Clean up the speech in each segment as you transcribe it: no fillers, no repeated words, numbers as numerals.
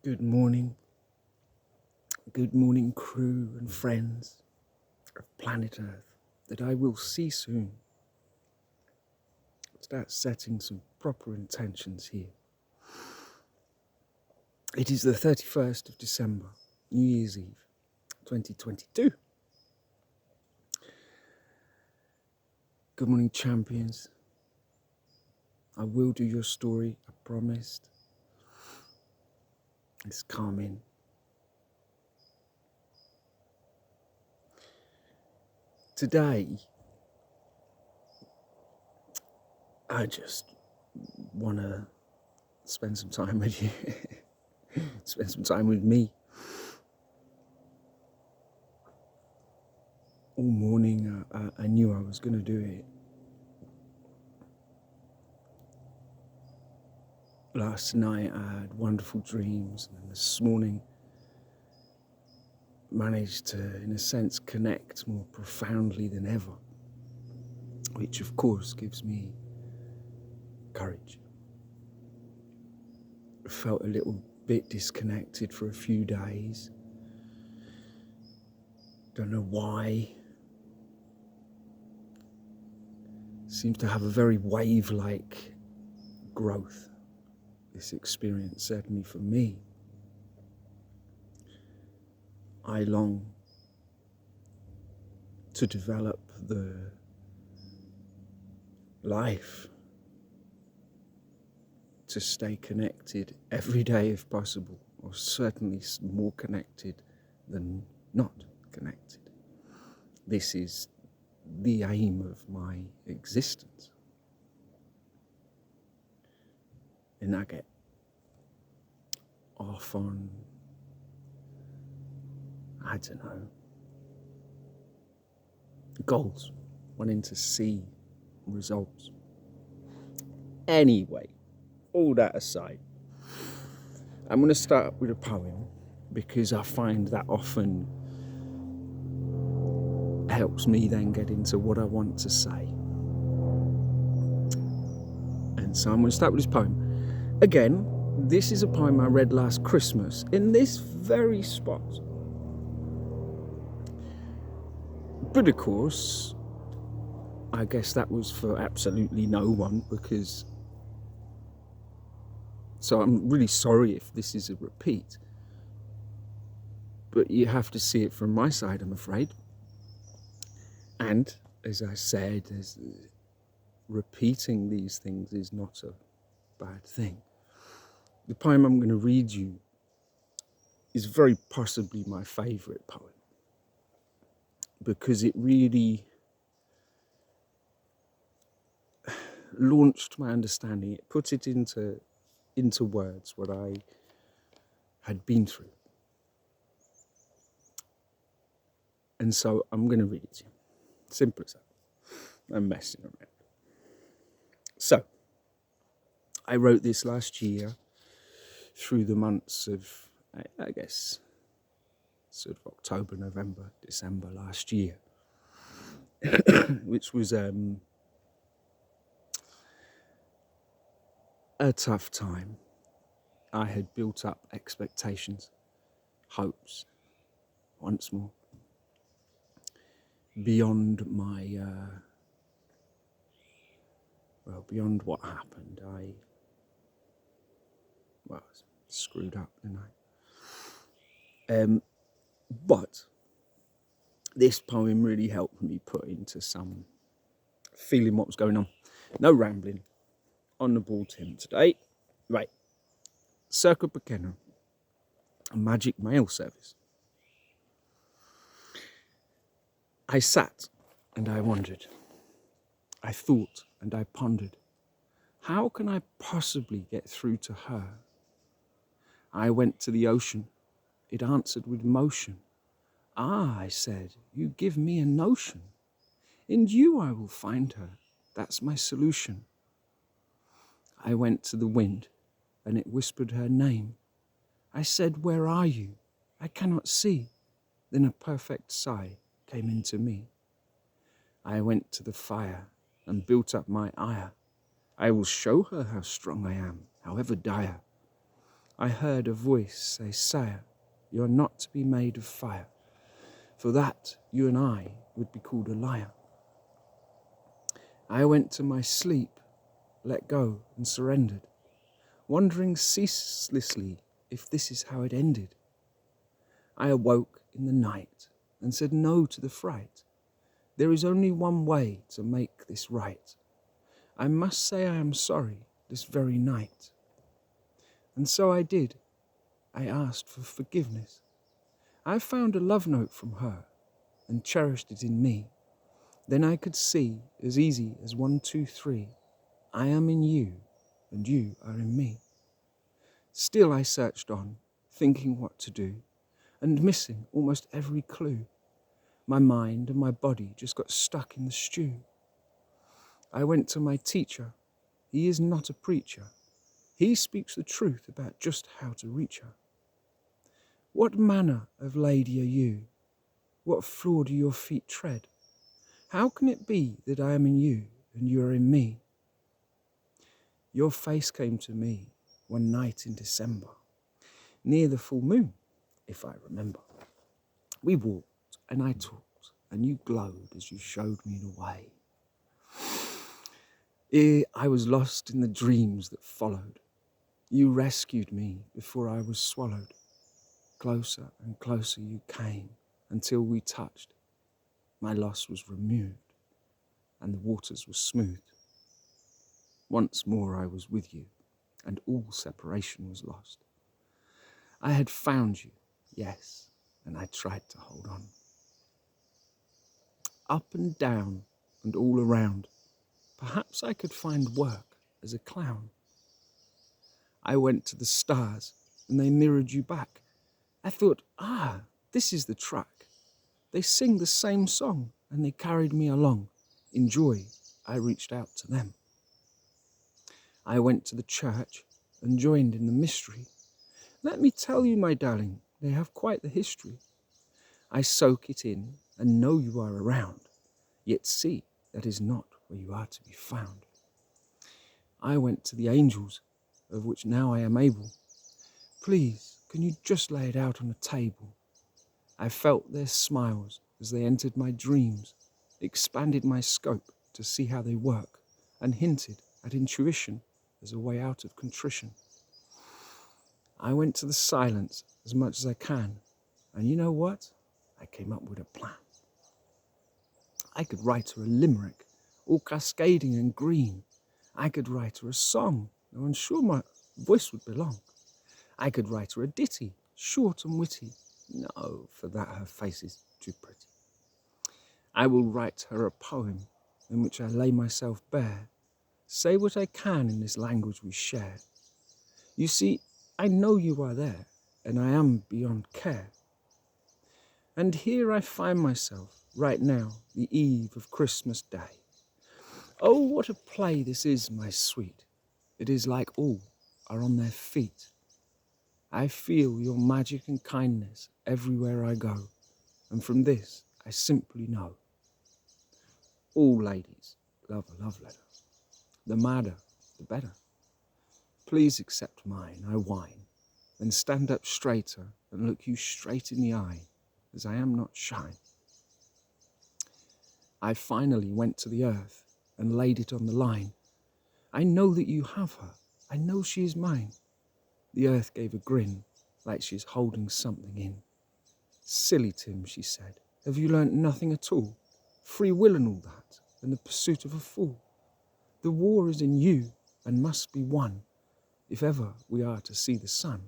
Good morning, crew and friends of planet Earth that I will see soon. Start setting some proper intentions here. It is the 31st of December, New Year's Eve, 2022. Good morning, champions. I will do your story, I promised. It's coming. Today, I just want to spend some time with you. Spend some time with me. All morning, I knew I was going to do it. Last night, I had wonderful dreams, and this morning, managed to, in a sense, connect more profoundly than ever, which, of course, gives me courage. I felt a little bit disconnected for a few days. Don't know why. Seems to have a very wave-like growth, this experience, certainly for me. I long to develop the life to stay connected every day if possible, or certainly more connected than not connected. This is the aim of my existence. And I get off on, I don't know, goals, wanting to see results. Anyway, all that aside, I'm going to start with a poem because I find that often helps me then get into what I want to say. And so I'm going to start with this poem. Again, this is a poem I read last Christmas in this very spot. But of course, I guess that was for absolutely no one because... So I'm really sorry if this is a repeat. But you have to see it from my side, I'm afraid. And, as I said, repeating these things is not a bad thing. The poem I'm going to read you is very possibly my favourite poem because it really launched my understanding. It put it into words what I had been through. And so I'm going to read it to you. Simple as that. I'm messing around. So, I wrote this last year through the months of, I guess, sort of October, November, December last year, which was a tough time. I had built up expectations, hopes, once more, beyond my, beyond what happened. I screwed up, didn't I? But this poem really helped me put into some feeling what was going on. No rambling. On the ball, Tim, today. Right. Circo Pequeno, a magic mail service. I sat and I wondered. I thought and I pondered. How can I possibly get through to her? I went to the ocean. It answered with motion. Ah, I said, you give me a notion. In you I will find her. That's my solution. I went to the wind, and it whispered her name. I said, where are you? I cannot see. Then a perfect sigh came into me. I went to the fire and built up my ire. I will show her how strong I am, however dire. I heard a voice say, "Sire, you're not to be made of fire. For that, you and I would be called a liar." I went to my sleep, let go and surrendered, wondering ceaselessly if this is how it ended. I awoke in the night and said no to the fright. There is only one way to make this right. I must say I am sorry this very night. And so I did. I asked for forgiveness. I found a love note from her and cherished it in me. Then I could see, as easy as 1, 2, 3, I am in you and you are in me. Still I searched on, thinking what to do, and missing almost every clue. My mind and my body just got stuck in the stew. I went to my teacher. He is not a preacher. He speaks the truth about just how to reach her. What manner of lady are you? What floor do your feet tread? How can it be that I am in you and you are in me? Your face came to me one night in December, near the full moon, if I remember. We walked and I talked, and you glowed as you showed me the way. I was lost in the dreams that followed. You rescued me before I was swallowed. Closer and closer you came until we touched. My loss was removed and the waters were smooth. Once more I was with you and all separation was lost. I had found you, yes, and I tried to hold on. Up and down and all around, perhaps I could find work as a clown. I went to the stars and they mirrored you back. I thought, this is the track. They sing the same song and they carried me along. In joy, I reached out to them. I went to the church and joined in the mystery. Let me tell you, my darling, they have quite the history. I soak it in and know you are around, yet see that is not where you are to be found. I went to the angels, of which now I am able. Please, can you just lay it out on a table? I felt their smiles as they entered my dreams, expanded my scope to see how they work, and hinted at intuition as a way out of contrition. I went to the silence as much as I can, and you know what? I came up with a plan. I could write her a limerick, all cascading and green. I could write her a song, though I'm sure my voice would belong. I could write her a ditty, short and witty. No, for that her face is too pretty. I will write her a poem in which I lay myself bare, say what I can in this language we share. You see, I know you are there, and I am beyond care. And here I find myself, right now, the eve of Christmas Day. Oh, what a play this is, my sweet. It is like all are on their feet. I feel your magic and kindness everywhere I go, and from this I simply know. All ladies love a love letter. The madder, the better. Please accept mine, I whine, then stand up straighter and look you straight in the eye, as I am not shy. I finally went to the earth and laid it on the line. I know that you have her. I know she is mine. The earth gave a grin, like she is holding something in. Silly Tim, she said, have you learnt nothing at all? Free will and all that, and the pursuit of a fool. The war is in you and must be won, if ever we are to see the sun.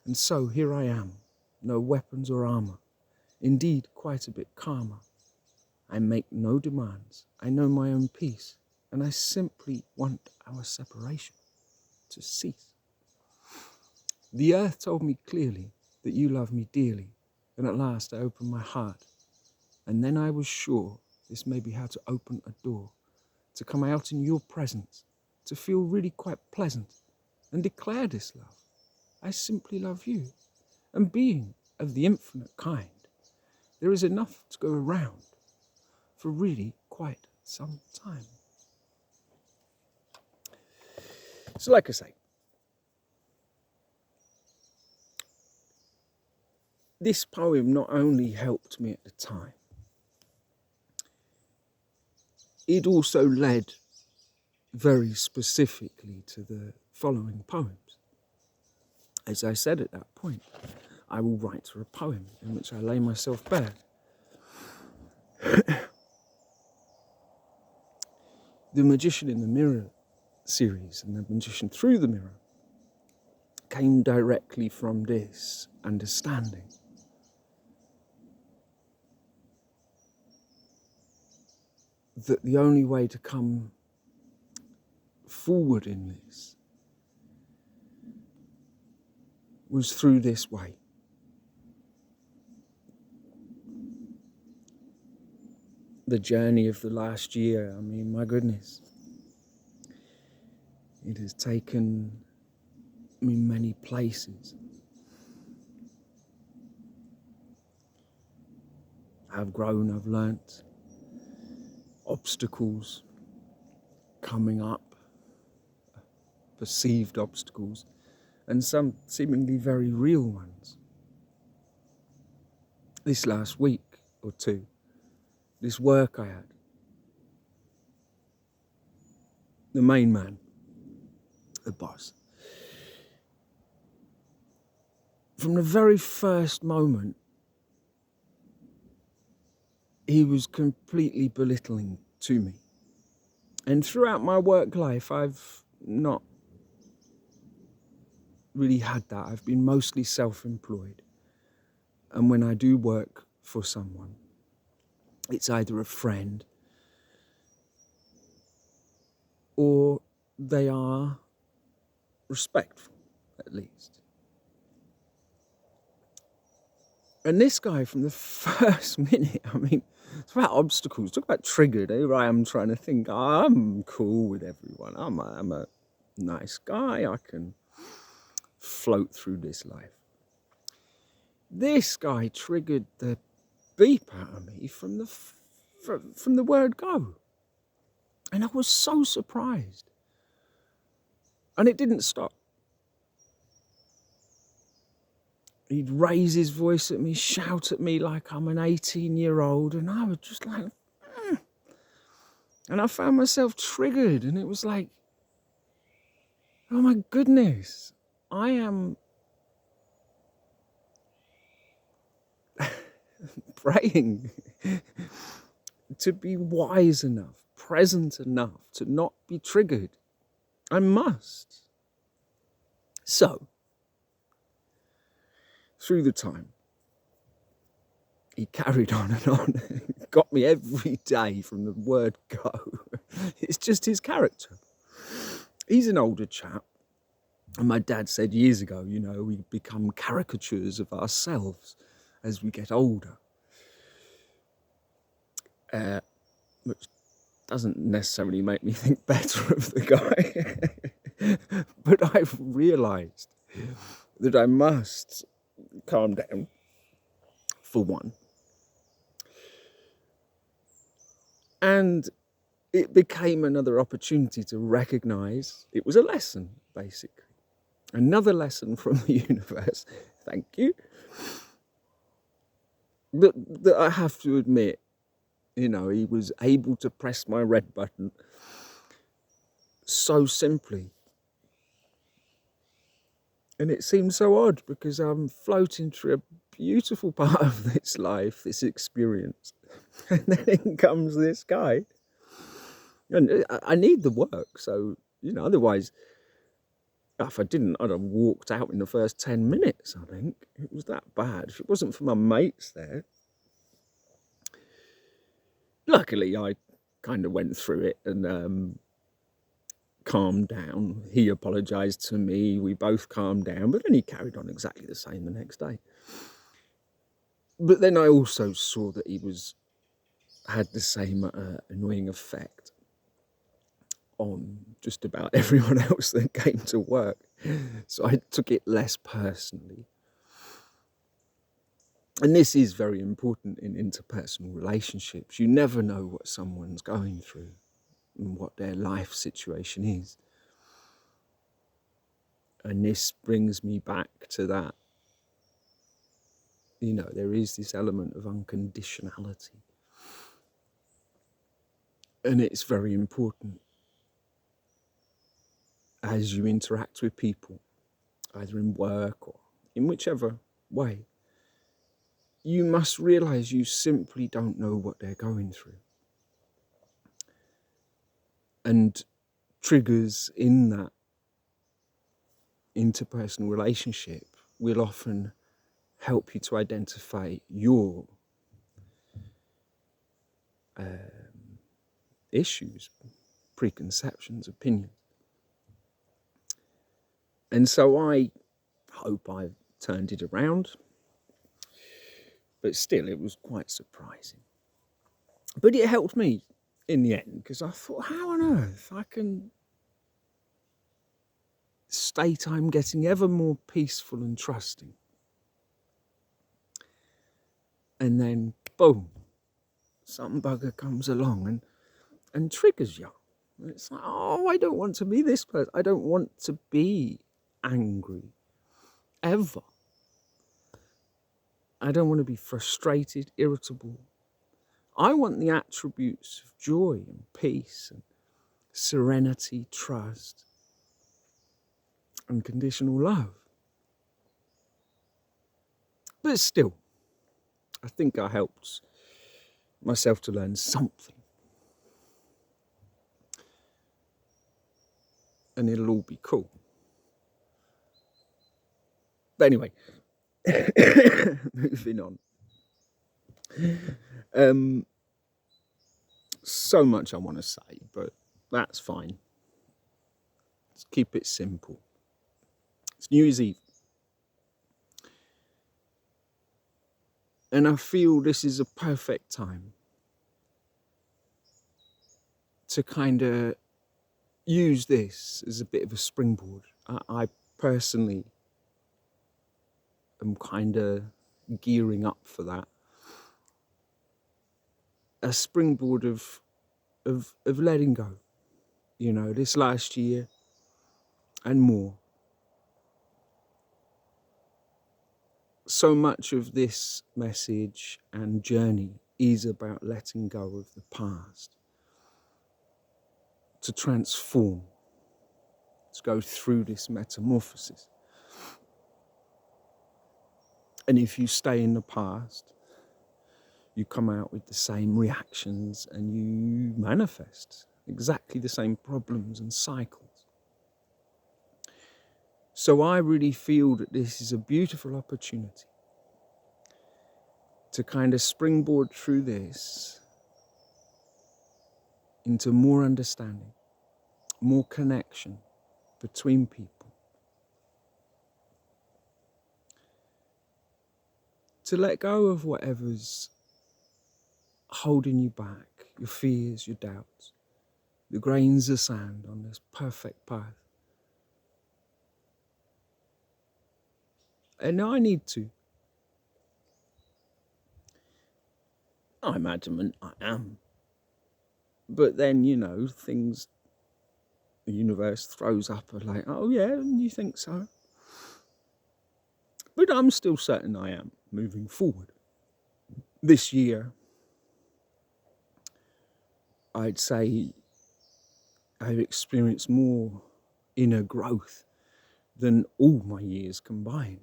And so here I am, no weapons or armour, indeed quite a bit calmer. I make no demands, I know my own peace, and I simply want our separation to cease. The earth told me clearly that you love me dearly, and at last I opened my heart, and then I was sure this may be how to open a door, to come out in your presence, to feel really quite pleasant, and declare this love. I simply love you, and being of the infinite kind, there is enough to go around for really quite some time. So like I say, this poem not only helped me at the time, it also led very specifically to the following poems. As I said at that point, I will write her a poem in which I lay myself bare. The Magician in the Mirror series and The Magician Through the Mirror came directly from this understanding. That the only way to come forward in this was through this way. The journey of the last year, I mean, my goodness. It has taken me many places. I've grown, I've learnt. Obstacles coming up, perceived obstacles, and some seemingly very real ones. This last week or two, this work I had, the main man, the boss, from the very first moment, he was completely belittling to me. And throughout my work life, I've not really had that. I've been mostly self-employed. And when I do work for someone, it's either a friend or they are respectful, at least. And this guy from the first minute, I mean, it's about obstacles, talk about triggered. Here I am trying to think, I'm cool with everyone. I'm a nice guy. I can float through this life. This guy triggered the beep out of me from the word go. And I was so surprised. And it didn't stop. He'd raise his voice at me, shout at me like I'm an 18-year-old, and I was just like, And I found myself triggered, and it was like, oh my goodness, I am praying to be wise enough, present enough to not be triggered. I must. So, through the time, he carried on and on, got me every day from the word go. It's just his character. He's an older chap, and my dad said years ago, you know, we become caricatures of ourselves as we get older. Which doesn't necessarily make me think better of the guy. But I've realised that I must calm down, for one. And it became another opportunity to recognise it was a lesson, basically. Another lesson from the universe, thank you, that I have to admit, you know, he was able to press my red button so simply. And it seems so odd because I'm floating through a beautiful part of this life, this experience. And then in comes this guy. And I need the work. So, you know, otherwise, if I didn't, I'd have walked out in the first 10 minutes, I think. It was that bad. If it wasn't for my mates there. Luckily, I kind of went through it and calmed down. He apologised to me. We both calmed down. But then he carried on exactly the same the next day. But then I also saw that he had the same annoying effect on just about everyone else that came to work. So I took it less personally. And this is very important in interpersonal relationships. You never know what someone's going through and what their life situation is. And this brings me back to that there is this element of unconditionality. And it's very important as you interact with people, either in work or in whichever way. You must realize you simply don't know what they're going through. And triggers in that interpersonal relationship will often help you to identify your issues, preconceptions, opinions. And so I hope I've turned it around, but still it was quite surprising. But it helped me in the end, because I thought, how on earth I can state I'm getting ever more peaceful and trusting. And then, boom, some bugger comes along and triggers you. And it's like, oh, I don't want to be this person. I don't want to be angry, ever. I don't want to be frustrated, irritable. I want the attributes of joy and peace and serenity, trust, unconditional love. But still, I think I helped myself to learn something. And it'll all be cool. But anyway, moving on. So much I want to say, but that's fine. Let's keep it simple. It's New Year's Eve. And I feel this is a perfect time to kind of use this as a bit of a springboard. I personally am kind of gearing up for that. A springboard of letting go. This last year and more. So much of this message and journey is about letting go of the past, to transform, to go through this metamorphosis. And if you stay in the past, you come out with the same reactions and you manifest exactly the same problems and cycles. So I really feel that this is a beautiful opportunity to kind of springboard through this into more understanding, more connection between people. To let go of whatever's holding you back, your fears, your doubts, the grains of sand on this perfect path. And I need to. I'm adamant I am. But then, things the universe throws up are like, oh yeah, you think so? But I'm still certain I am moving forward. This year, I'd say I've experienced more inner growth than all my years combined.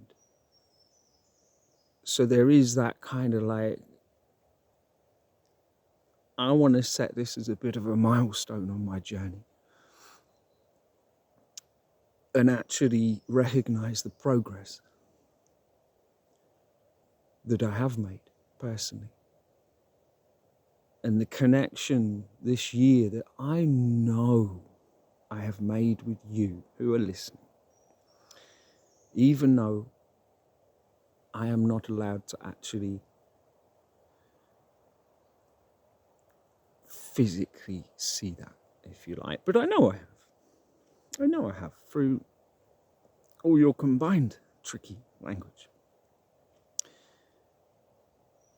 So there is that kind of like, I want to set this as a bit of a milestone on my journey and actually recognize the progress that I have made personally. And the connection this year that I know I have made with you who are listening, even though I am not allowed to actually physically see that, if you like. But I know I have. I know I have through all your combined tricky language.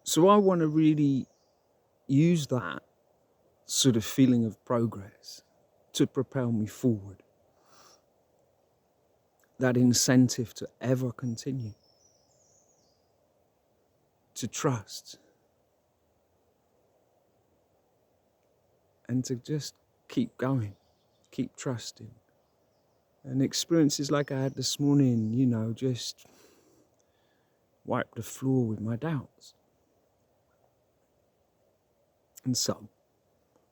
So I want to really use that sort of feeling of progress to propel me forward. That incentive to ever continue. to trust and to just keep going, keep trusting. And experiences like I had this morning, just wipe the floor with my doubts. And so,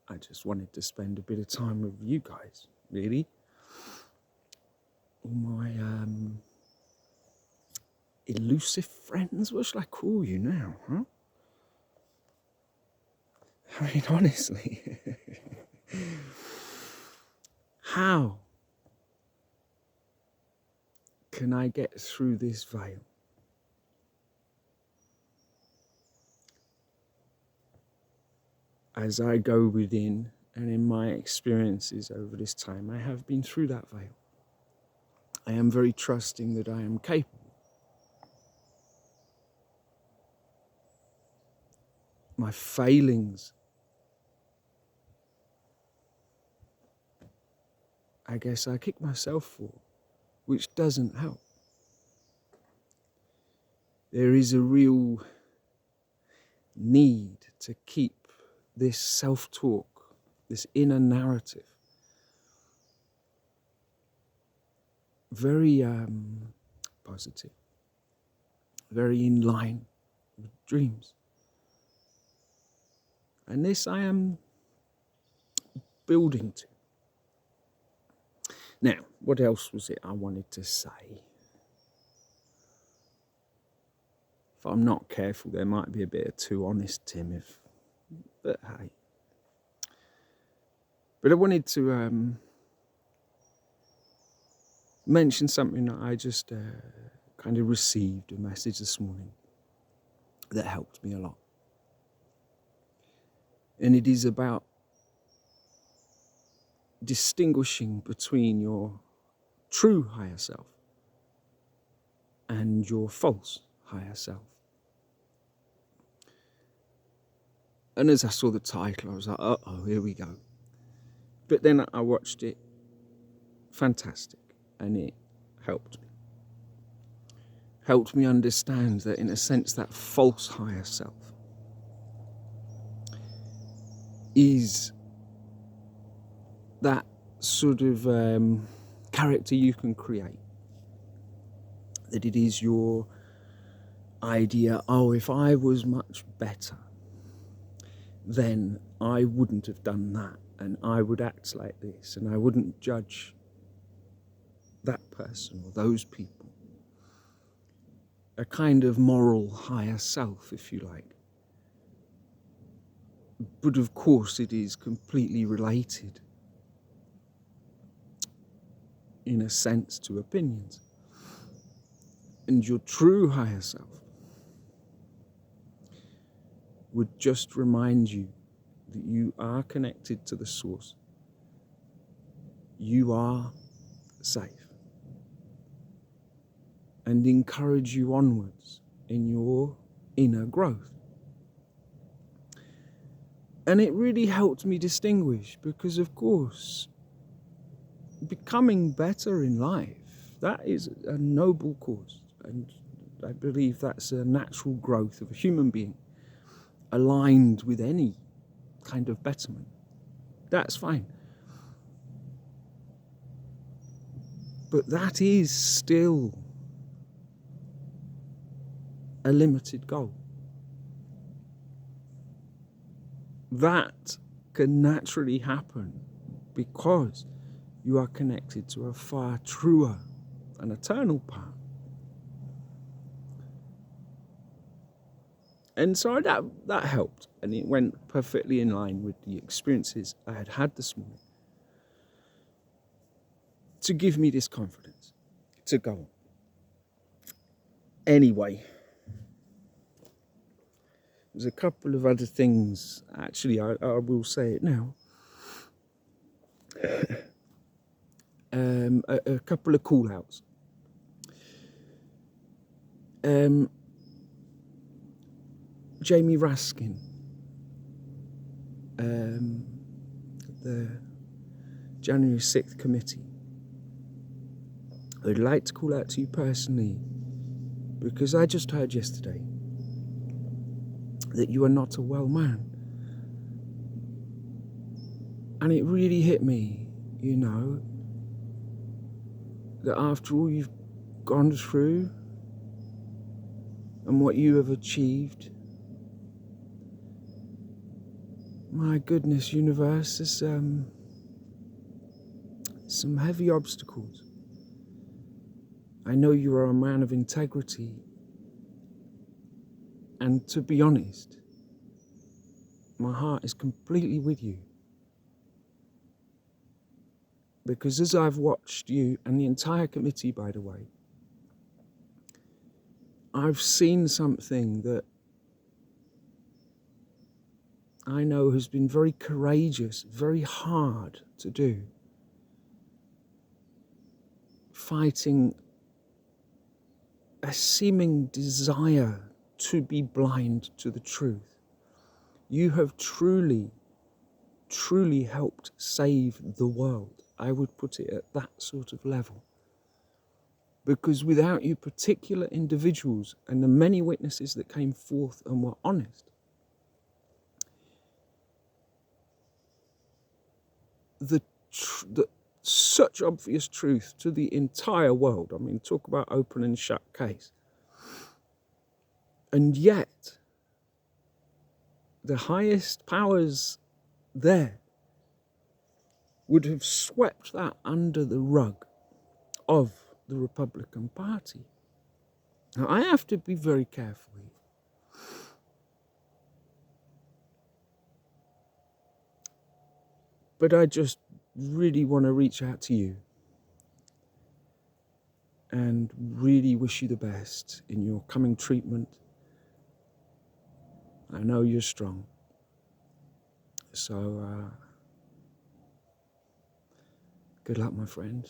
I just wanted to spend a bit of time with you guys, really. All my elusive friends, what should I call you now, huh? I mean, honestly, how can I get through this veil? As I go within, and in my experiences over this time, I have been through that veil. I am very trusting that I am capable. My failings, I guess I kick myself for, which doesn't help. There is a real need to keep this self-talk, this inner narrative, very positive, very in line with dreams. And this I am building to. Now, what else was it I wanted to say? If I'm not careful, there might be a bit of too honest Tim, but hey. But I wanted to mention something that I just kind of received a message this morning that helped me a lot. And it is about distinguishing between your true higher self and your false higher self. And as I saw the title, I was like, uh-oh, here we go. But then I watched it. Fantastic. And it helped me. Helped me understand that, in a sense, that false higher self is that sort of character you can create. That it is your idea, if I was much better, then I wouldn't have done that, and I would act like this, and I wouldn't judge that person or those people. A kind of moral higher self, if you like. But of course it is completely related, in a sense, to opinions. And your true higher self would just remind you that you are connected to the source. You are safe. And encourage you onwards in your inner growth. And it really helped me distinguish, because of course, becoming better in life, that is a noble cause. And I believe that's a natural growth of a human being, aligned with any kind of betterment. That's fine. But that is still a limited goal. That can naturally happen because you are connected to a far truer and eternal path. And so that helped, and it went perfectly in line with the experiences I had this morning to give me this confidence to go on. Anyway, there's a couple of other things, actually, I will say it now. A couple of call-outs. Jamie Raskin, the January 6th committee. I'd like to call out to you personally, because I just heard yesterday that you are not a well man. And it really hit me, that after all you've gone through and what you have achieved, my goodness, universe, there's some heavy obstacles. I know you are a man of integrity, and to be honest, my heart is completely with you. Because as I've watched you, and the entire committee, by the way, I've seen something that I know has been very courageous, very hard to do. Fighting a seeming desire to be blind to the truth. You have truly, truly helped save the world. I would put it at that sort of level. Because without you particular individuals and the many witnesses that came forth and were honest, the such obvious truth to the entire world. I mean, talk about open and shut case. And yet, the highest powers there would have swept that under the rug of the Republican Party. Now, I have to be very careful here. But I just really want to reach out to you and really wish you the best in your coming treatment. I know you're strong. So, good luck, my friend.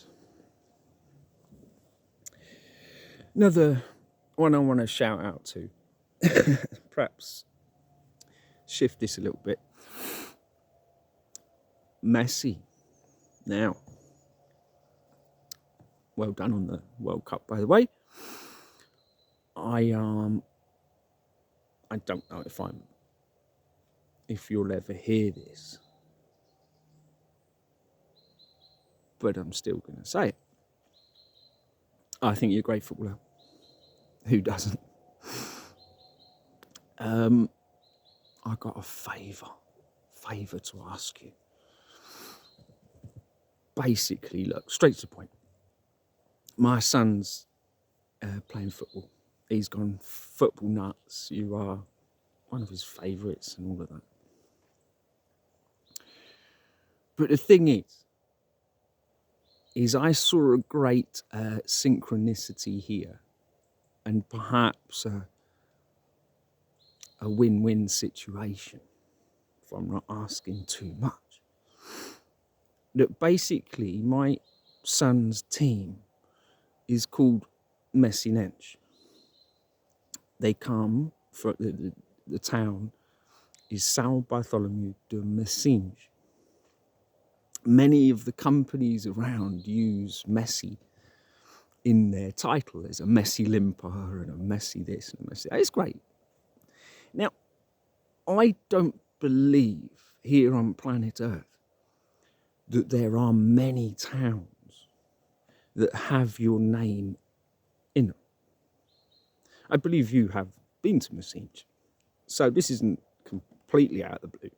Another one I want to shout out to, perhaps shift this a little bit. Messi. Now, well done on the World Cup, by the way. I don't know if you'll ever hear this, but I'm still going to say it. I think you're a great footballer. Who doesn't? I got a favour to ask you. Basically, look, straight to the point. My son's playing football. He's gone football nuts. You are one of his favourites and all of that. But the thing is I saw a great synchronicity here, and perhaps a win-win situation, if I'm not asking too much. That basically my son's team is called Messinense. They come from the town is São Bartholomew de Messines. Many of the companies around use Messi in their title. There's a Messi Limper and a Messi this and a Messi that. It's great. Now, I don't believe here on planet Earth that there are many towns that have your name in them. I believe you have been to Messines, so this isn't completely out of the blue.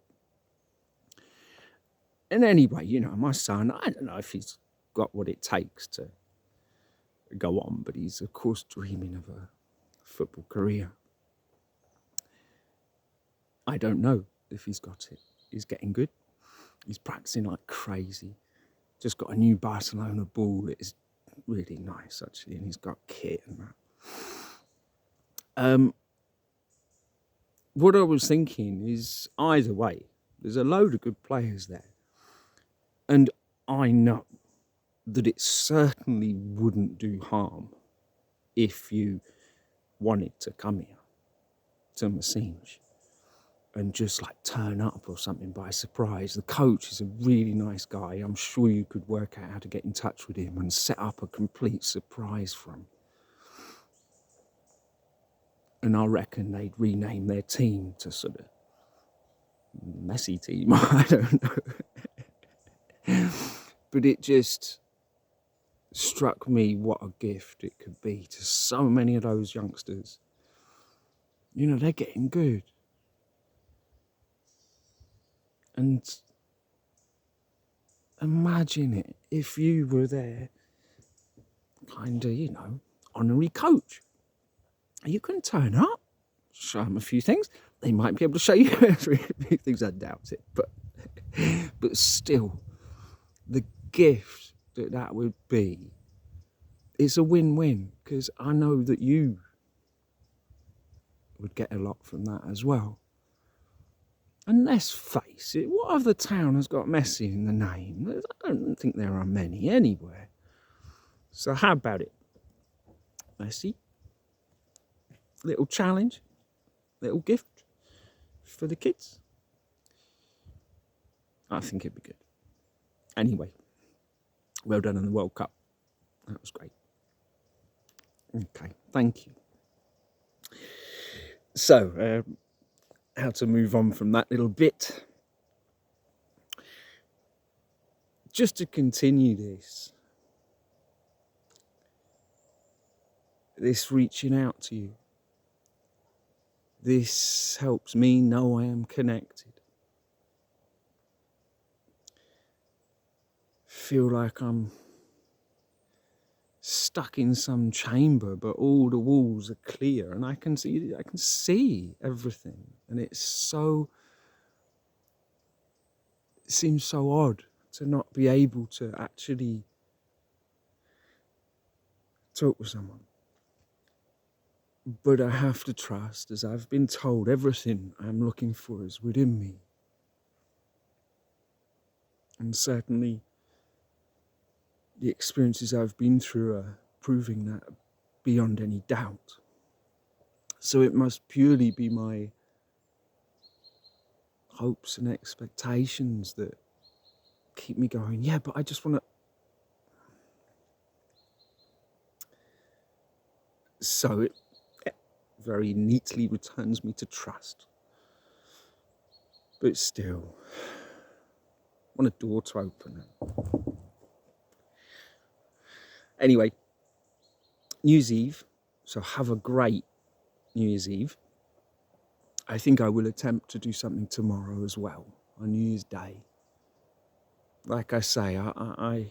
And anyway, my son, I don't know if he's got what it takes to go on, but he's, of course, dreaming of a football career. I don't know if he's got it. He's getting good. He's practicing like crazy. Just got a new Barcelona ball that is really nice, actually, and he's got kit and that. What I was thinking is, either way, there's a load of good players there. And I know that it certainly wouldn't do harm if you wanted to come here to Messines and just like turn up or something by surprise. The coach is a really nice guy. I'm sure you could work out how to get in touch with him and set up a complete surprise for him. And I reckon they'd rename their team to sort of Messy team. I don't know. But it just struck me what a gift it could be to so many of those youngsters. You know, they're getting good. And imagine it if you were their kind of, you know, honorary coach. You can turn up, show them a few things. They might be able to show you a few things. I doubt it, but still, the gift that would be, it's a win-win, because I know that you would get a lot from that as well. And let's face it, what other town has got Messi in the name? I don't think there are many anywhere. So how about it, Messi? Little challenge, little gift for the kids. I think it'd be good. Anyway, well done in the World Cup. That was great. Okay, thank you. So, how to move on from that little bit. Just to continue this reaching out to you. This helps me know I am connected. Feel like I'm stuck in some chamber, but all the walls are clear and I can see everything. And it seems so odd to not be able to actually talk with someone. But I have to trust, as I've been told, everything I'm looking for is within me. And certainly the experiences I've been through are proving that beyond any doubt. So it must purely be my hopes and expectations that keep me going. Yeah, but I just want to... So it very neatly returns me to trust. But still, I want a door to open. Anyway, New Year's Eve. So have a great New Year's Eve. I think I will attempt to do something tomorrow as well, on New Year's Day. Like I say, I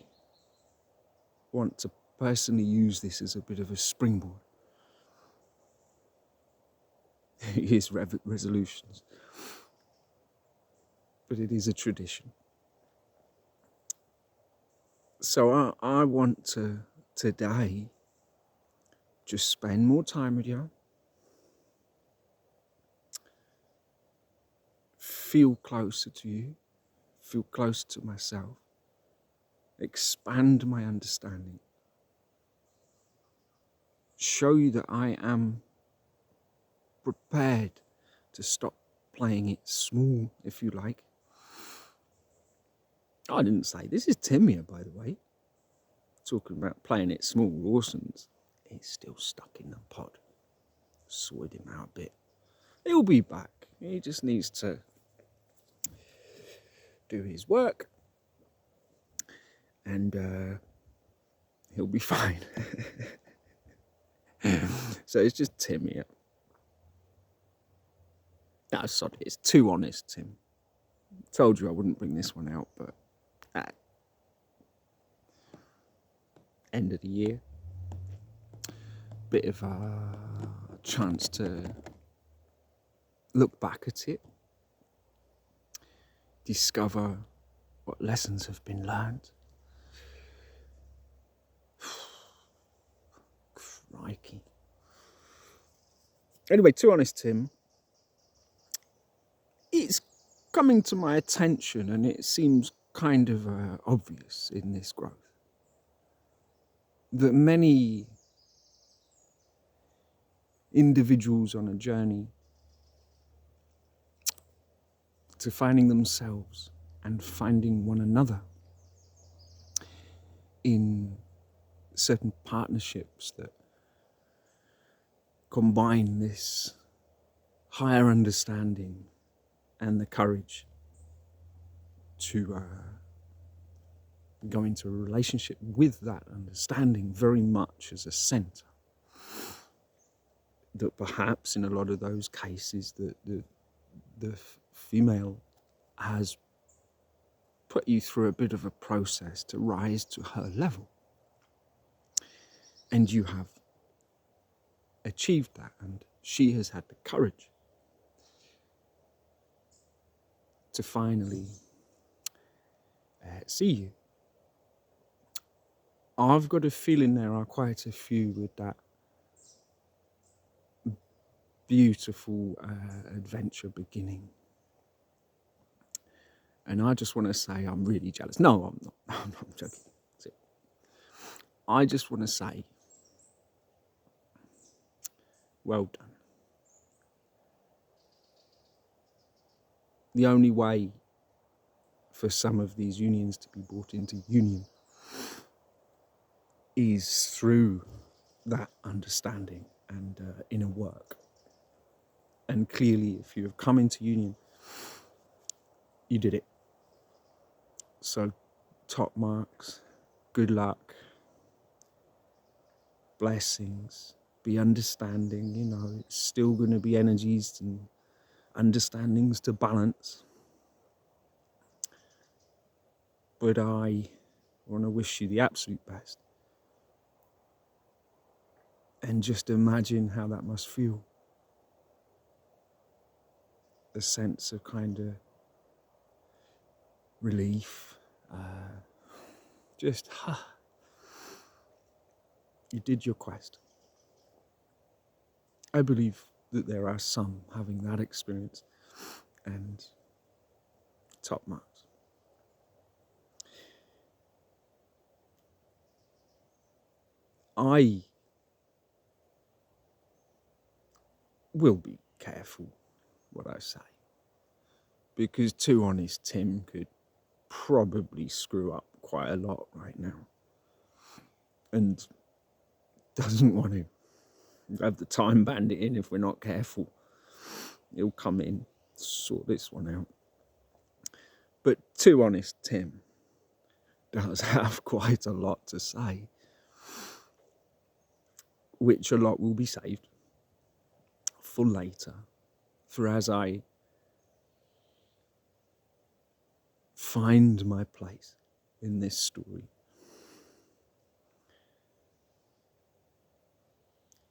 want to personally use this as a bit of a springboard. Here's resolutions. But it is a tradition. So I want to, today, just spend more time with you. Feel closer to you. Feel closer to myself. Expand my understanding. Show you that I am prepared to stop playing it small, if you like. I didn't say, this is Tim here, by the way. Talking about playing it small. Rawson's, he's still stuck in the pod. Sorted him out a bit. He'll be back. He just needs to do his work. And he'll be fine. So it's just Tim here. No, sorry, it's too honest, Tim. Told you I wouldn't bring this one out, but end of the year, bit of a chance to look back at it, discover what lessons have been learned. Crikey. Anyway, too honest, Tim. It's coming to my attention, and it seems kind of obvious in this growth, that many individuals on a journey to finding themselves and finding one another in certain partnerships that combine this higher understanding and the courage to go into a relationship with that understanding very much as a center. That perhaps in a lot of those cases the female has put you through a bit of a process to rise to her level. And you have achieved that, and she has had the courage to finally see you. I've got a feeling there are quite a few with that beautiful adventure beginning. And I just want to say I'm really jealous. No, I'm not. I'm not joking. That's it. I just want to say, well done. The only way for some of these unions to be brought into union is through that understanding and inner work. And clearly, if you have come into union, you did it. So, top marks, good luck, blessings, be understanding. You know, it's still going to be energies and understandings to balance. But I want to wish you the absolute best. And just imagine how that must feel. The sense of kind of relief. You did your quest. I believe that there are some having that experience, and top marks. I will be careful what I say, because too honest Tim could probably screw up quite a lot right now and doesn't want to have the time bandit in if we're not careful. He'll come in, sort this one out. But too honest Tim does have quite a lot to say, which a lot will be saved for later, for as I find my place in this story.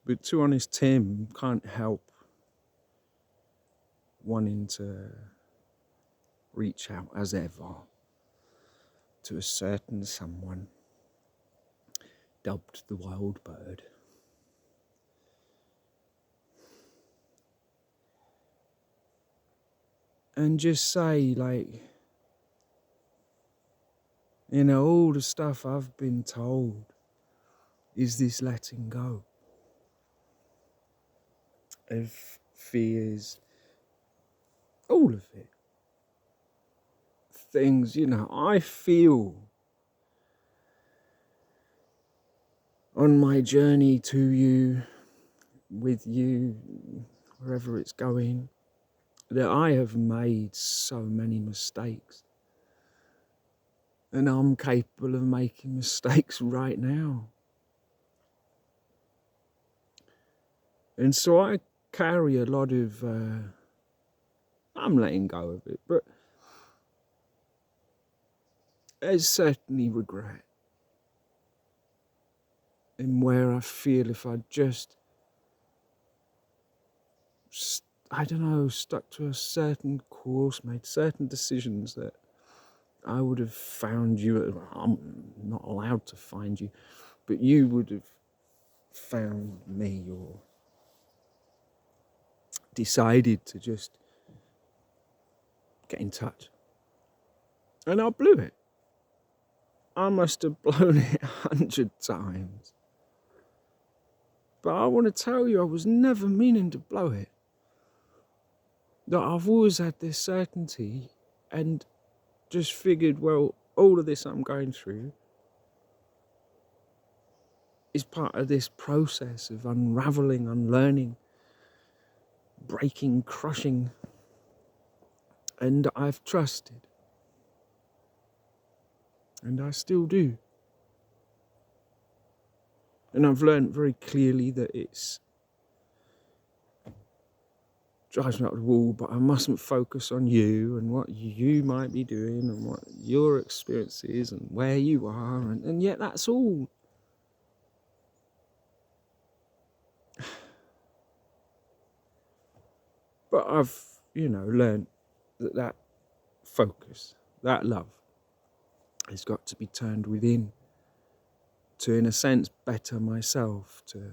But too honest Tim can't help wanting to reach out as ever to a certain someone dubbed the Wild Bird. And just say, like, you know, all the stuff I've been told is this letting go of fears, all of it. Things, you know, I feel on my journey to you, with you, wherever it's going, that I have made so many mistakes. And I'm capable of making mistakes right now. And so I carry a lot of, I'm letting go of it, but there's certainly regret. And where I feel if I just, I don't know, stuck to a certain course, made certain decisions, that I would have found you. I'm not allowed to find you, but you would have found me, or decided to just get in touch. And I blew it. I must have blown it 100 times. But I want to tell you, I was never meaning to blow it. That I've always had this certainty and just figured, well, all of this I'm going through is part of this process of unraveling, unlearning, breaking, crushing. And I've trusted. And I still do. And I've learned very clearly that it's drives me up the wall, but I mustn't focus on you and what you might be doing and what your experience is and where you are. And yet that's all. But I've, learned that focus, that love, has got to be turned within to, in a sense, better myself, to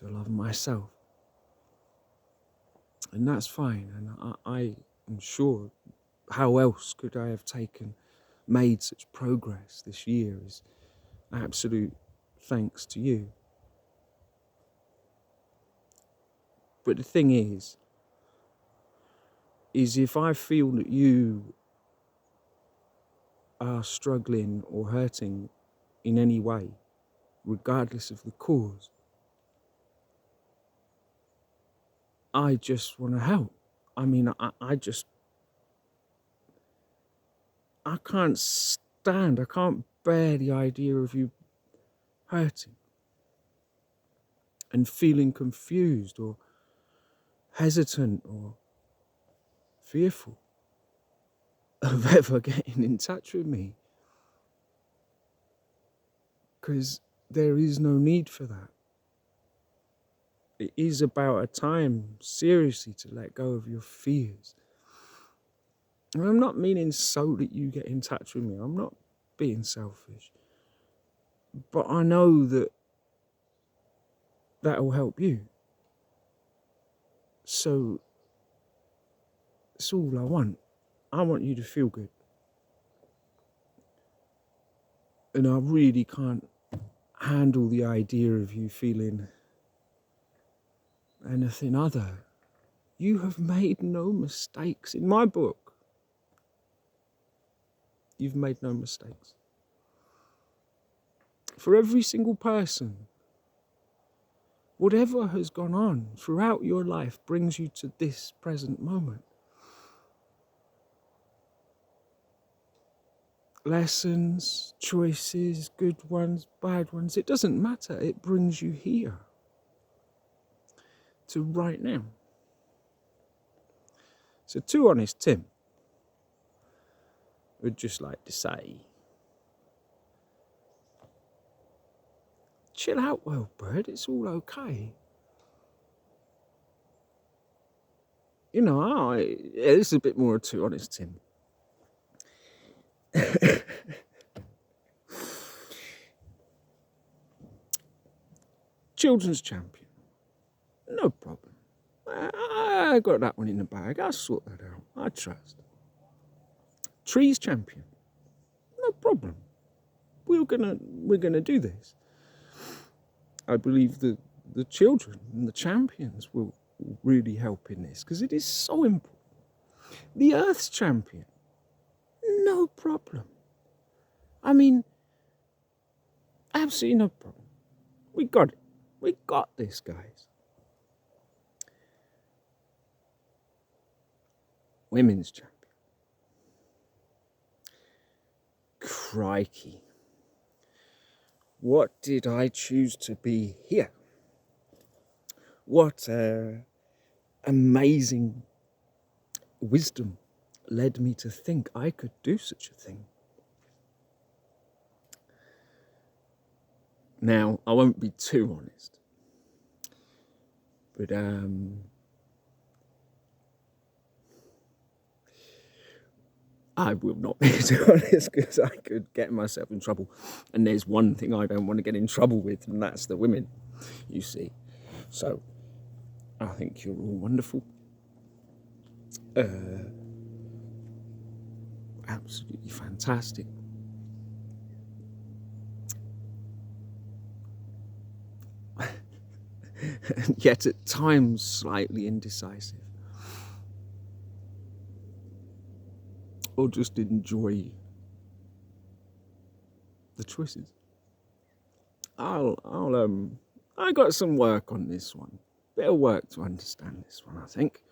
love myself. And that's fine. And I am sure, how else could I have made such progress this year, is absolute thanks to you. But the thing is if I feel that you are struggling or hurting in any way, regardless of the cause, I just want to help. I mean, I can't bear the idea of you hurting and feeling confused or hesitant or fearful of ever getting in touch with me. Because there is no need for that. It is about a time, seriously, to let go of your fears. And I'm not meaning so that you get in touch with me. I'm not being selfish. But I know that will help you. So it's all I want. I want you to feel good. And I really can't handle the idea of you feeling anything other. You have made no mistakes. In my book, you've made no mistakes. For every single person, whatever has gone on throughout your life brings you to this present moment. Lessons, choices, good ones, bad ones, it doesn't matter. It brings you here to right now. So to Honest Tim would just like to say, chill out, Wild Bird, it's all okay. This is a bit more to Honest Tim. Children's champion, no problem. I got that one in the bag. I'll sort that out. I trust. Trees champion, no problem. We're gonna do this. I believe the children and the champions will really help in this because it is so important. The Earth's champion, no problem. I mean, absolutely no problem. We got it. We got this, guys. Women's champion. Crikey. What did I choose to be here? What amazing wisdom led me to think I could do such a thing. Now, I won't be too honest, but I will not be too honest because I could get myself in trouble. And there's one thing I don't want to get in trouble with, and that's the women, you see. So, I think you're all wonderful. Absolutely fantastic. And yet at times slightly indecisive. Or just enjoy the choices. I got some work on this one. Bit of work to understand this one, I think.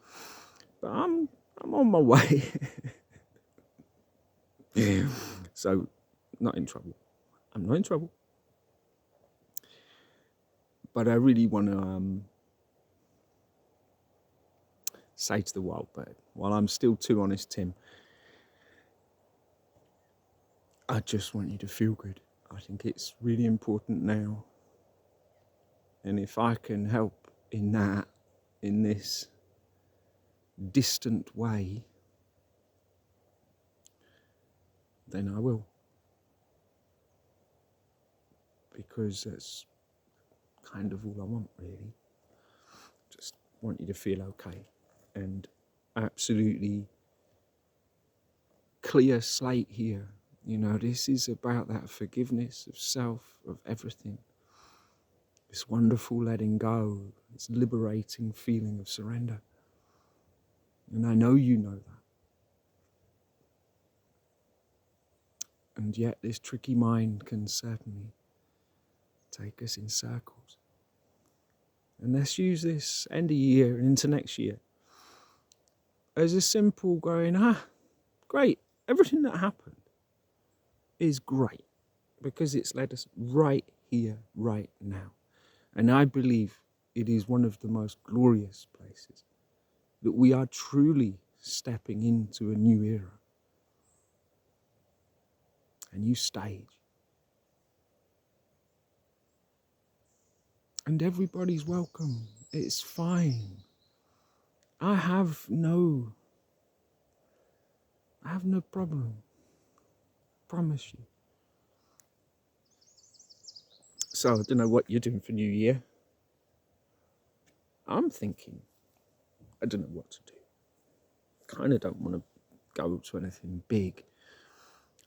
But I'm on my way. So, not in trouble. I'm not in trouble. But I really want to say to the wild bird, while I'm still too honest, Tim, I just want you to feel good. I think it's really important now. And if I can help in that, in this distant way, then I will. Because that's kind of all I want, really. Just want you to feel okay. And absolutely clear slate here. You know, this is about that forgiveness of self, of everything. This wonderful letting go, this liberating feeling of surrender. And I know you know that. And yet this tricky mind can certainly take us in circles. And let's use this end of year and into next year as a simple going, great, everything that happened is great because it's led us right here, right now. And I believe it is one of the most glorious places that we are truly stepping into a new era, a new stage. And everybody's welcome. It's fine. I have no problem. Promise you. So I don't know what you're doing for New Year. I'm thinking, I don't know what to do. Kind of don't want to go to anything big.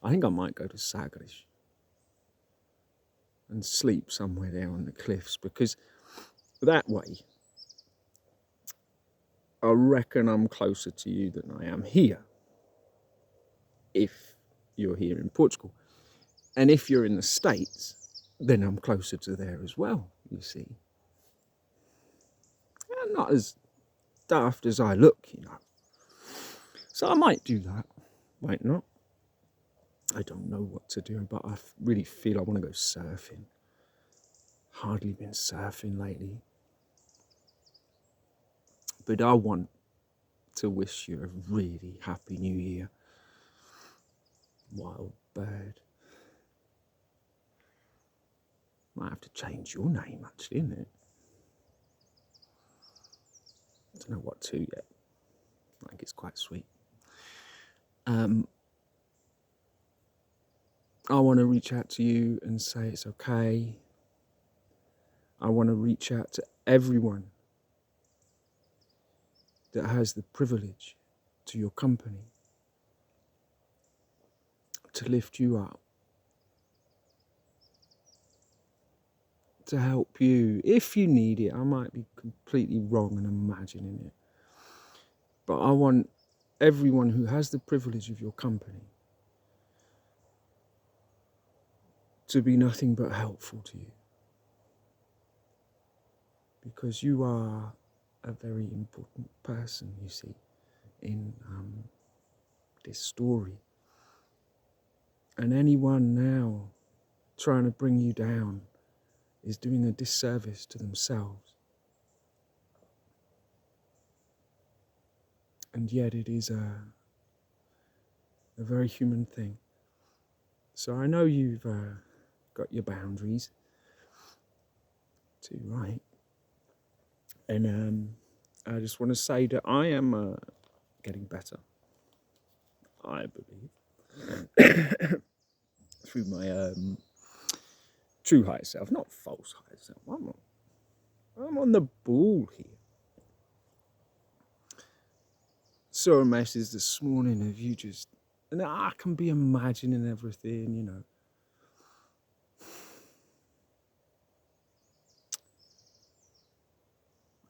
I think I might go to Sagres and sleep somewhere there on the cliffs, because that way I reckon I'm closer to you than I am here, if you're here in Portugal. And if you're in the States, then I'm closer to there as well, you see. I'm not as daft as I look, you know. So I might do that, might not. I don't know what to do, but I really feel I want to go surfing. Hardly been surfing lately. But I want to wish you a really happy New Year, wild bird. Might have to change your name, actually, isn't it? I don't know what to yet. I think it's quite sweet. I want to reach out to you and say it's okay. I want to reach out to everyone that has the privilege to your company to lift you up, to help you if you need it. I might be completely wrong in imagining it, but I want everyone who has the privilege of your company to be nothing but helpful to you, because you are a very important person, you see, in this story. And anyone now trying to bring you down is doing a disservice to themselves. And yet it is a very human thing. So I know you've got your boundaries too, right? And I just want to say that I am getting better, I believe, through my true higher self, not false higher self. I'm on the ball here. Saw a message this morning of you just, and I can be imagining everything, you know.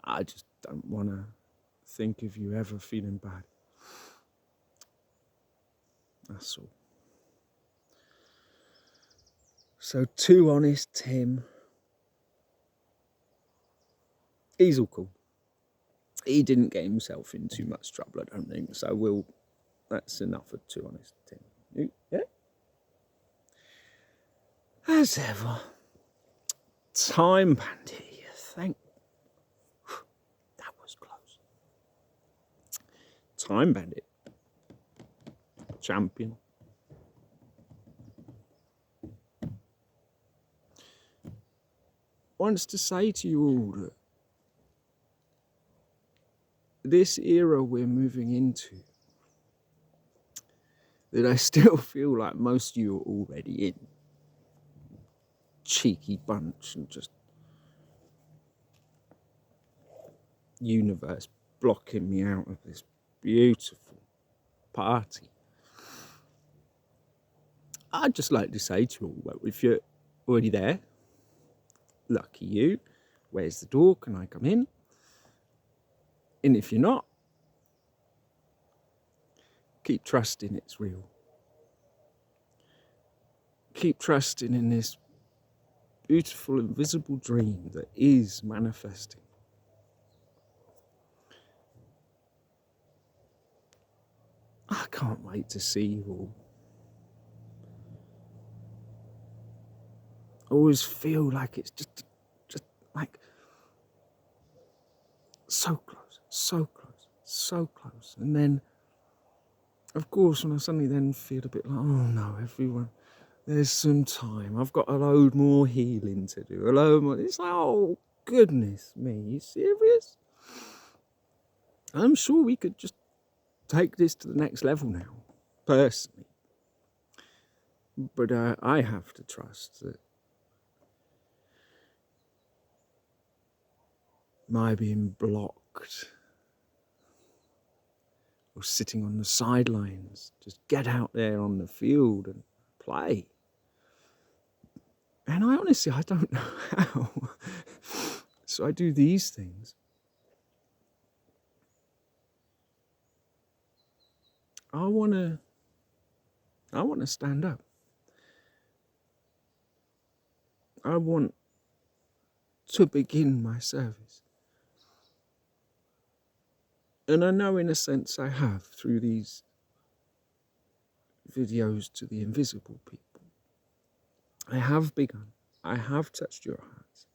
I just don't want to think of you ever feeling bad. That's all. So, too honest, Tim, He's all cool. He didn't get himself in too much trouble, I don't think. So that's enough for 2 honest Tim. Yeah. As ever, Time Bandit. Thank. That was close. Time Bandit. Champion. Wants to say to you all that this era we're moving into, that I still feel like most of you are already in. Cheeky bunch and just universe blocking me out of this beautiful party. I'd just like to say to you all, well, if you're already there, lucky you. Where's the door? Can I come in? And if you're not, keep trusting it's real. Keep trusting in this beautiful, invisible dream that is manifesting. I can't wait to see you all. I always feel like it's just like so close, so close, so close. And then, of course, when I suddenly then feel a bit like, oh no, everyone, there's some time. I've got a load more healing to do. A load more. It's like, oh, goodness me, you serious? I'm sure we could just take this to the next level now, personally. But I have to trust that my being blocked or sitting on the sidelines, just get out there on the field and play. And I honestly, I don't know how. So I do these things. I want to stand up. I want to begin my service. And I know in a sense I have through these videos to the invisible people. I have begun. I have touched your hearts.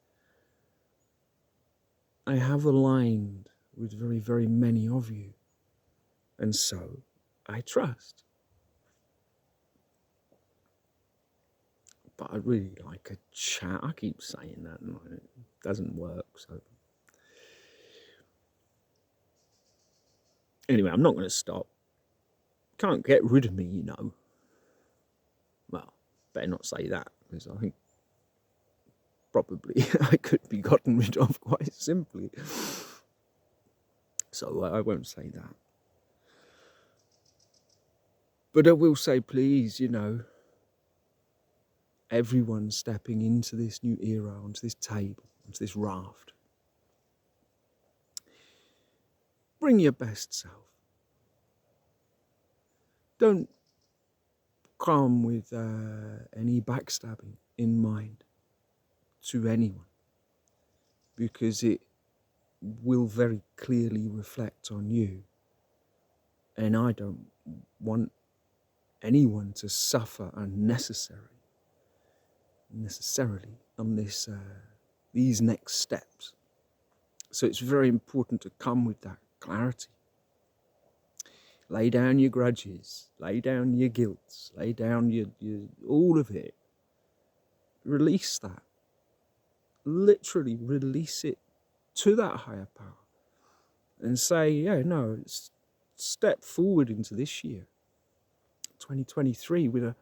I have aligned with very, very many of you. And so I trust. But I'd really like a chat. I keep saying that and it doesn't work. So anyway, I'm not going to stop. Can't get rid of me, you know. Well, better not say that, because I think probably I could be gotten rid of quite simply. So I won't say that. But I will say, please, you know, everyone stepping into this new era, onto this table, onto this raft, bring your best self. Don't come with any backstabbing in mind to anyone, because it will very clearly reflect on you. And I don't want anyone to suffer unnecessarily on these next steps. So it's very important to come with that clarity. Lay down your grudges, lay down your guilts, lay down your all of it. Release that. Literally release it to that higher power. And say, yeah, no, step forward into this year, 2023, with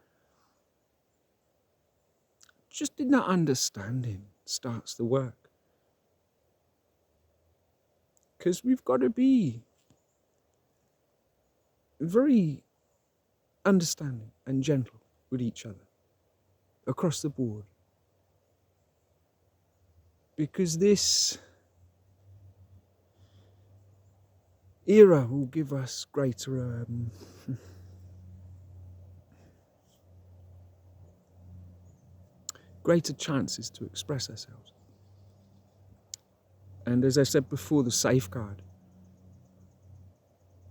just in that understanding starts the work. Because we've got to be very understanding and gentle with each other across the board. Because this era will give us greater chances to express ourselves. And as I said before, the safeguard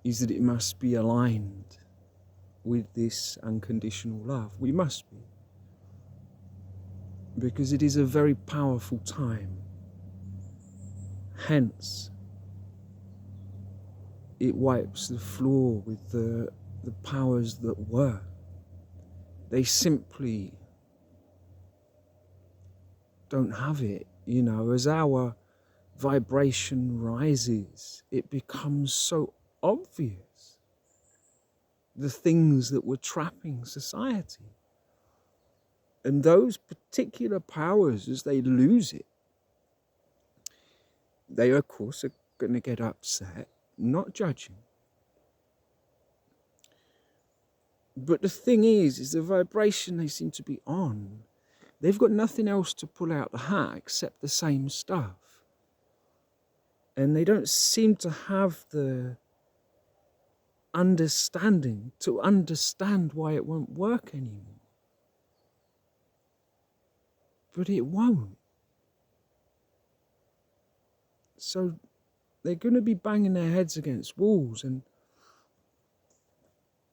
is that it must be aligned with this unconditional love. We must be. Because it is a very powerful time. Hence, it wipes the floor with the powers that were. They simply don't have it. You know, as our vibration rises, it becomes so obvious the things that were trapping society. And those particular powers, as they lose it, they of course are going to get upset, not judging. But the thing is the vibration they seem to be on, they've got nothing else to pull out the hat except the same stuff. And they don't seem to have the understanding to understand why it won't work anymore. But it won't. So they're going to be banging their heads against walls, and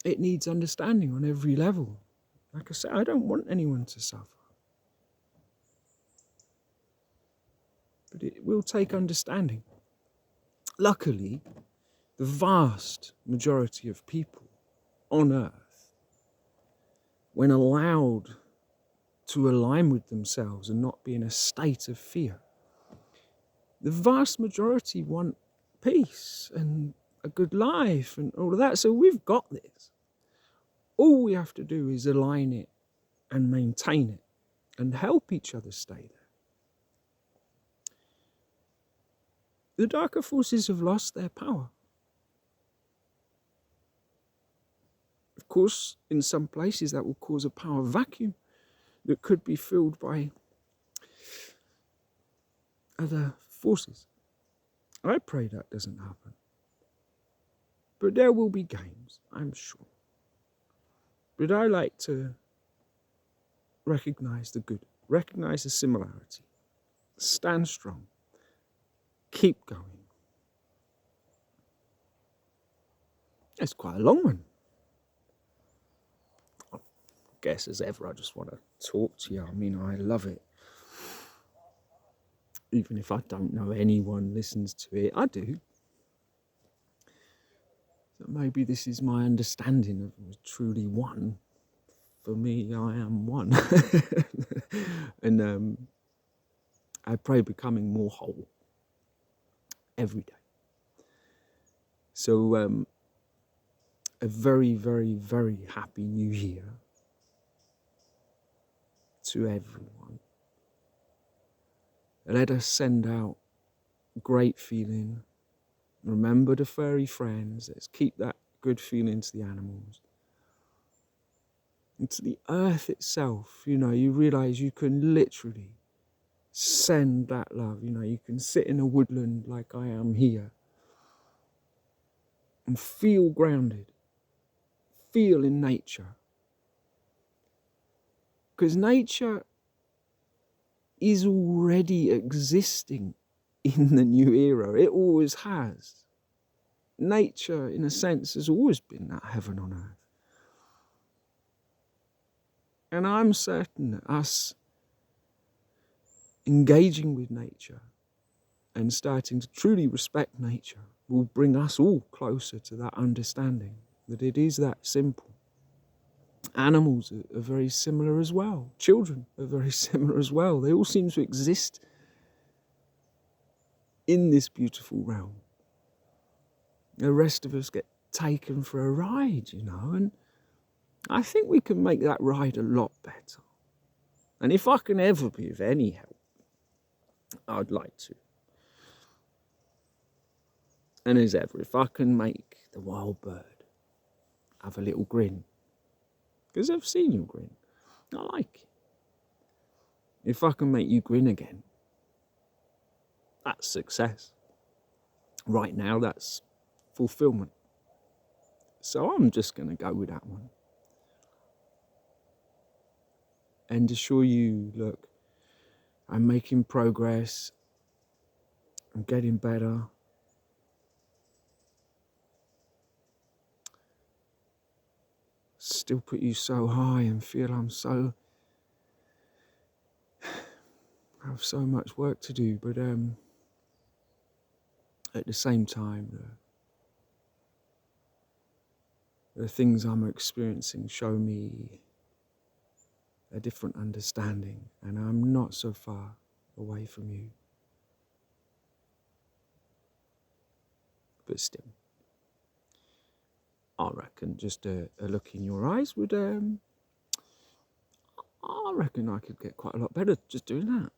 it needs understanding on every level. Like I said, I don't want anyone to suffer. But it will take understanding. Luckily, the vast majority of people on Earth, when allowed to align with themselves and not be in a state of fear, the vast majority want peace and a good life and all of that. So we've got this. All we have to do is align it and maintain it and help each other stay there. The darker forces have lost their power. Of course, in some places that will cause a power vacuum that could be filled by other forces. I pray that doesn't happen. But there will be games, I'm sure. But I like to recognize the good, recognize the similarity, stand strong, keep going. It's quite a long one. I guess as ever, I just want to talk to you. I mean, I love it. Even if I don't know anyone listens to it, I do. So maybe this is my understanding of truly one. For me, I am one. And I pray becoming more whole every day. So a very, very, very happy new year to everyone. Let us send out great feeling. Remember the furry friends. Let's keep that good feeling to the animals. And to the earth itself, you know, you realize you can literally send that love. You know, you can sit in a woodland like I am here and feel grounded, feel in nature. Because nature is already existing in the new era. It always has. Nature, in a sense, has always been that heaven on earth. And I'm certain that us engaging with nature and starting to truly respect nature will bring us all closer to that understanding that it is that simple. Animals are very similar as well. Children are very similar as well. They all seem to exist in this beautiful realm. The rest of us get taken for a ride, you know, and I think we can make that ride a lot better. And if I can ever be of any help, I'd like to. And as ever, if I can make the wild bird have a little grin, because I've seen you grin, I like it. If I can make you grin again, that's success. Right now, that's fulfillment. So I'm just going to go with that one. And assure you, look, I'm making progress. I'm getting better. Still put you so high and feel I have so much work to do, but at the same time, the things I'm experiencing show me a different understanding, and I'm not so far away from you. But still, I reckon just a look in your eyes would, I reckon I could get quite a lot better just doing that.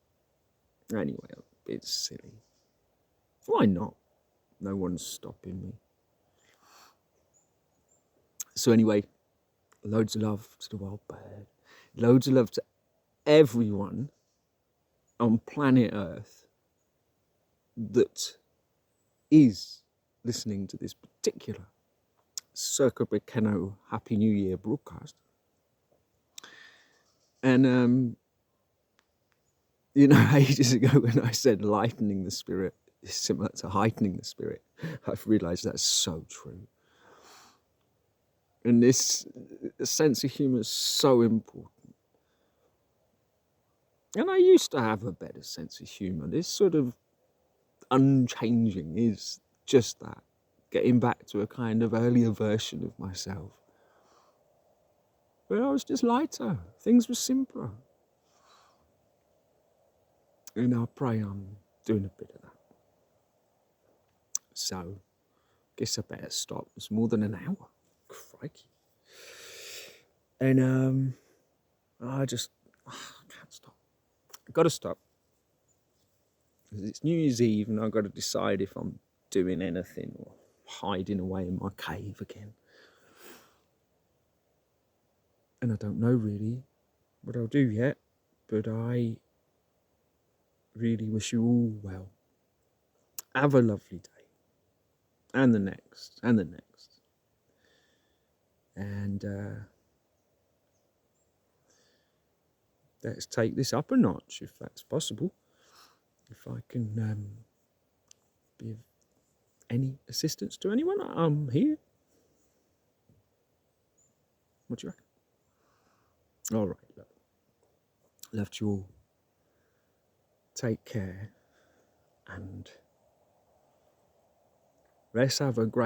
Anyway, it's silly. Why not? No one's stopping me. So anyway, loads of love to the wild bird. Loads of love to everyone on planet Earth that is listening to this particular Circo Pequeno Happy New Year broadcast. And, ages ago when I said lightening the spirit is similar to heightening the spirit, I've realised that's so true. And this sense of humour is so important. And I used to have a better sense of humour. This sort of unchanging is just that. Getting back to a kind of earlier version of myself. But I was just lighter. Things were simpler. And I pray I'm doing a bit of that. So, guess I better stop. It's more than an hour. Crikey. And I can't stop. I've got to stop. It's New Year's Eve and I've got to decide if I'm doing anything or hiding away in my cave again. And I don't know really what I'll do yet, but I really wish you all well. Have a lovely day. And the next, and the next. And let's take this up a notch if that's possible. If I can be of any assistance to anyone, I'm here. What do you reckon? All right, look. Love you all. Take care. And let's have a great